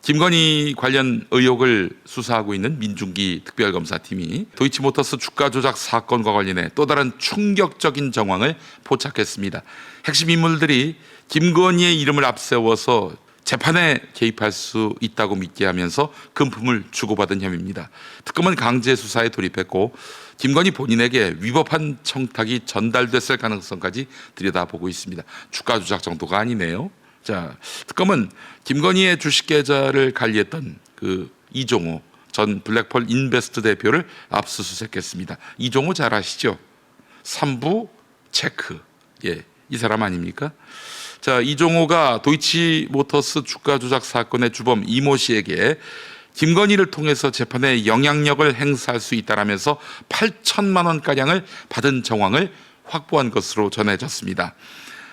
김건희 관련 의혹을 수사하고 있는 민중기 특별검사팀이 도이치모터스 주가 조작 사건과 관련해 또 다른 충격적인 정황을 포착했습니다. 핵심 인물들이 김건희의 이름을 앞세워서 재판에 개입할 수 있다고 믿게 하면서 금품을 주고받은 혐의입니다. 특검은 강제 수사에 돌입했고 김건희 본인에게 위법한 청탁이 전달됐을 가능성까지 들여다보고 있습니다. 주가 조작 정도가 아니네요. 자, 특검은 김건희의 주식 계좌를 관리했던 그 이종호 전 블랙펄 인베스트 대표를 압수수색했습니다. 이종호 잘 아시죠? 3부 체크. 예, 이 사람 아닙니까? 자, 이종호가 도이치모터스 주가 조작 사건의 주범 이모 씨에게 김건희를 통해서 재판에 영향력을 행사할 수 있다라면서 8천만 원가량을 받은 정황을 확보한 것으로 전해졌습니다.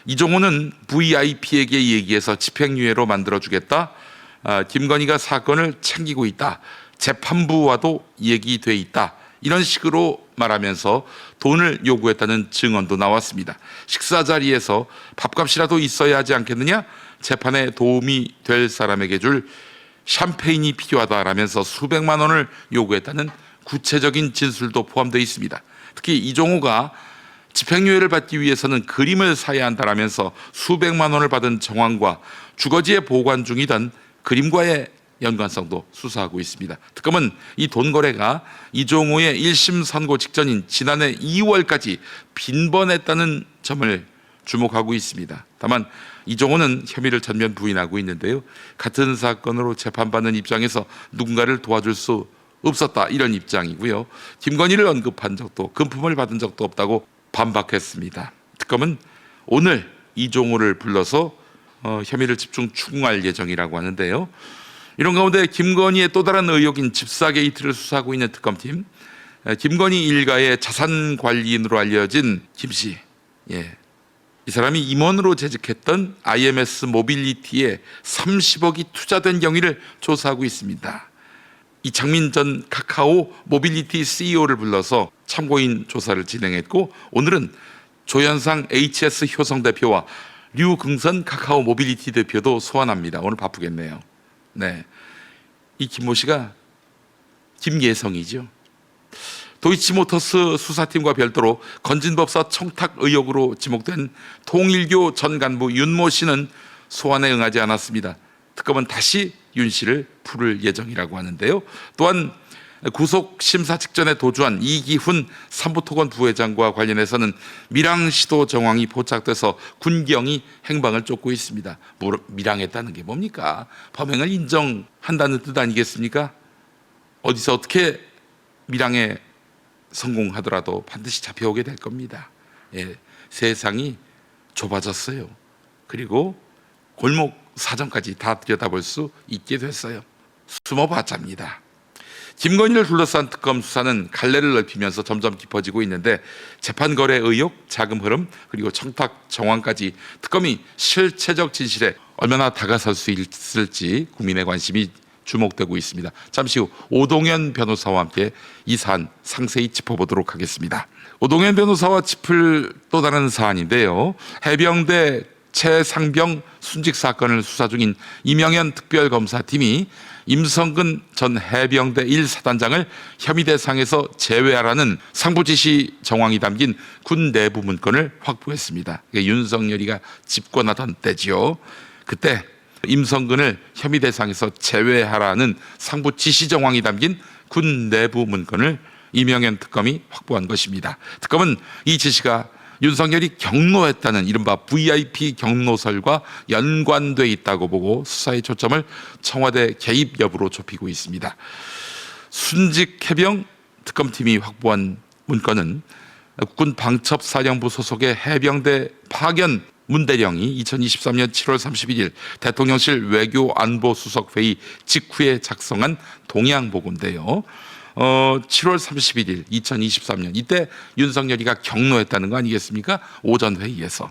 이종호는 VIP에게 얘기해서 집행유예로 만들어주겠다. 김건희가 사건을 챙기고 있다. 재판부와도 얘기돼 있다. 이런 식으로 말하면서 돈을 요구했다는 증언도 나왔습니다. 식사 자리에서 밥값이라도 있어야 하지 않겠느냐? 재판에 도움이 될 사람에게 줄 샴페인이 필요하다라면서 수백만 원을 요구했다는 구체적인 진술도 포함되어 있습니다. 특히 이종호가 집행유예를 받기 위해서는 그림을 사야 한다라면서 수백만 원을 받은 정황과 주거지에 보관 중이던 그림과의 연관성도 수사하고 있습니다. 특검은 이 돈 거래가 이종호의 1심 선고 직전인 지난해 2월까지 빈번했다는 점을 주목하고 있습니다. 다만 이종호는 혐의를 전면 부인하고 있는데요. 같은 사건으로 재판받는 입장에서 누군가를 도와줄 수 없었다 이런 입장이고요. 김건희를 언급한 적도 금품을 받은 적도 없다고 반박했습니다. 특검은 오늘 이종호를 불러서 혐의를 집중 추궁할 예정이라고 하는데요. 이런 가운데 김건희의 또 다른 의혹인 집사 게이트를 수사하고 있는 특검팀, 김건희 일가의 자산 관리인으로 알려진 김 씨, 이 사람이 임원으로 재직했던 IMS 모빌리티에 30억이 투자된 경위를 조사하고 있습니다. 이창민 전 카카오 모빌리티 CEO를 불러서 참고인 조사를 진행했고, 오늘은 조현상 HS 효성 대표와 류긍선 카카오 모빌리티 대표도 소환합니다. 오늘 바쁘겠네요. 네, 이 김모 씨가 김예성이죠. 도이치모터스 수사팀과 별도로 건진법사 청탁 의혹으로 지목된 통일교 전 간부 윤모 씨는 소환에 응하지 않았습니다. 특검은 다시 윤 씨를 부를 예정이라고 하는데요. 또한 구속 심사 직전에 도주한 이기훈 삼부토건 부회장과 관련해서는 밀항시도 정황이 포착돼서 군경이 행방을 쫓고 있습니다. 밀항했다는 게 뭡니까? 범행을 인정한다는 뜻 아니겠습니까? 어디서 어떻게 밀항에 성공하더라도 반드시 잡혀오게 될 겁니다. 세상이 좁아졌어요. 그리고 골목 사정까지 다 들여다볼 수 있게 됐어요. 숨어봤자입니다. 김건희를 둘러싼 특검 수사는 갈래를 넓히면서 점점 깊어지고 있는데 재판 거래 의혹, 자금 흐름, 그리고 청탁 정황까지 특검이 실체적 진실에 얼마나 다가설 수 있을지 국민의 관심이 주목되고 있습니다. 잠시 후 오동현 변호사와 함께 이 사안 상세히 짚어보도록 하겠습니다. 오동현 변호사와 짚을 또 다른 사안인데요. 해병대 최상병 순직 사건을 수사 중인 이명현 특별검사팀이 임성근 전 해병대 1사단장을 혐의 대상에서 제외하라는 상부 지시 정황이 담긴 군 내부 문건을 확보했습니다. 윤석열이가 집권하던 때지요. 그때 임성근을 혐의 대상에서 제외하라는 상부 지시 정황이 담긴 군 내부 문건을 이명현 특검이 확보한 것입니다. 특검은 이 지시가 윤석열이 경로했다는 이른바 VIP 경로설과 연관돼 있다고 보고 수사의 초점을 청와대 개입 여부로 좁히고 있습니다. 순직 해병 특검팀이 확보한 문건은 국군 방첩사령부 소속의 해병대 파견 문대령이 2023년 7월 31일 대통령실 외교안보수석회의 직후에 작성한 동향보고인데요. 7월 31일 2023년 이때 윤석열이가 경로했다는 거 아니겠습니까? 오전 회의에서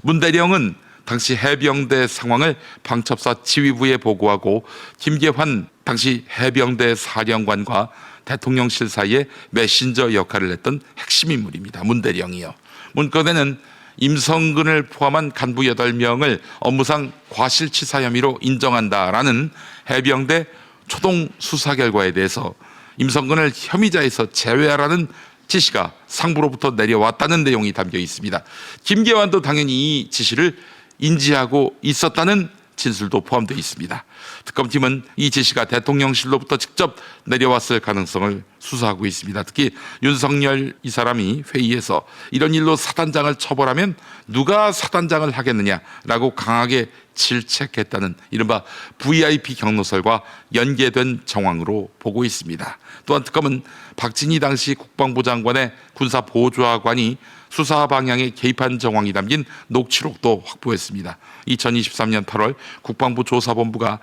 문 대령은 당시 해병대 상황을 방첩사 지휘부에 보고하고 김계환 당시 해병대 사령관과 대통령실 사이에 메신저 역할을 했던 핵심 인물입니다. 문 대령이요. 문건에는 임성근을 포함한 간부 8명을 업무상 과실치사 혐의로 인정한다라는 해병대 초동 수사 결과에 대해서 임성근을 혐의자에서 제외하라는 지시가 상부로부터 내려왔다는 내용이 담겨 있습니다. 김계환도 당연히 이 지시를 인지하고 있었다는 진술도 포함되어 있습니다. 특검팀은 이 지시가 대통령실로부터 직접 내려왔을 가능성을 수사하고 있습니다. 특히 윤석열 이 사람이 회의에서 이런 일로 사단장을 처벌하면 누가 사단장을 하겠느냐라고 강하게 질책했다는 이른바 VIP 경로설과 연계된 정황으로 보고 있습니다. 또한 특검은 박진희 당시 국방부 장관의 군사보좌관이 수사 방향에 개입한 정황이 담긴 녹취록도 확보했습니다. 2023년 8월 국방부 조사본부가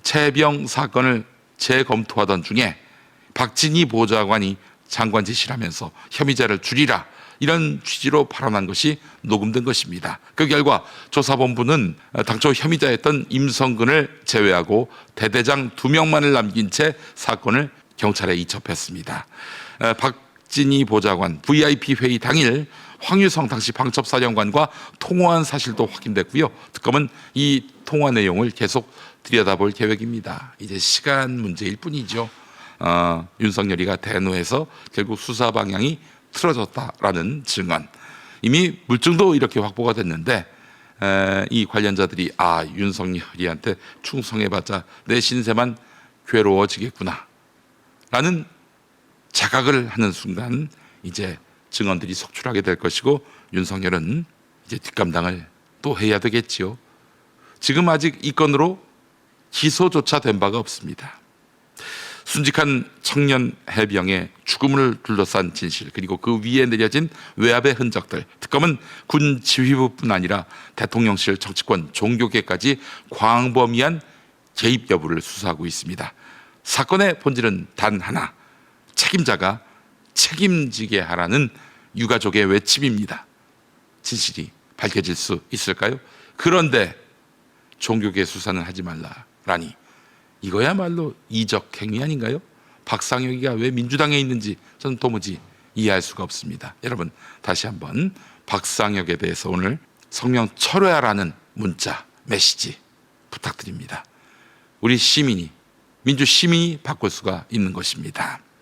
최병 사건을 재검토하던 중에 박진희 보좌관이 장관 지시를 하면서 혐의자를 줄이라 이런 취지로 발언한 것이 녹음된 것입니다. 그 결과 조사본부는 당초 혐의자였던 임성근을 제외하고 대대장 2명만을 남긴 채 사건을 경찰에 이첩했습니다. 박진희 보좌관 VIP 회의 당일 황유성 당시 방첩사령관과 통화한 사실도 확인됐고요. 특검은 이 통화 내용을 계속 들여다볼 계획입니다. 이제 시간 문제일 뿐이죠. 윤석열이가 대노해서 결국 수사 방향이 틀어졌다라는 증언. 이미 물증도 이렇게 확보가 됐는데 이 관련자들이 윤석열이한테 충성해봤자 내 신세만 괴로워지겠구나 라는 자각을 하는 순간 이제 증언들이 속출하게 될 것이고 윤석열은 이제 뒷감당을 또 해야 되겠지요. 지금 아직 이 건으로 기소조차 된 바가 없습니다. 순직한 청년 해병의 죽음을 둘러싼 진실 그리고 그 위에 내려진 외압의 흔적들, 특검은 군 지휘부뿐 아니라 대통령실, 정치권, 종교계까지 광범위한 개입 여부를 수사하고 있습니다. 사건의 본질은 단 하나, 책임자가 책임지게 하라는 유가족의 외침입니다. 진실이 밝혀질 수 있을까요? 그런데 종교계 수사는 하지 말라라니 이거야말로 이적 행위 아닌가요? 박상혁이가 왜 민주당에 있는지 저는 도무지 이해할 수가 없습니다. 여러분 다시 한번 박상혁에 대해서 오늘 성명 철회하라는 문자 메시지 부탁드립니다. 우리 시민이 민주 시민이 바꿀 수가 있는 것입니다.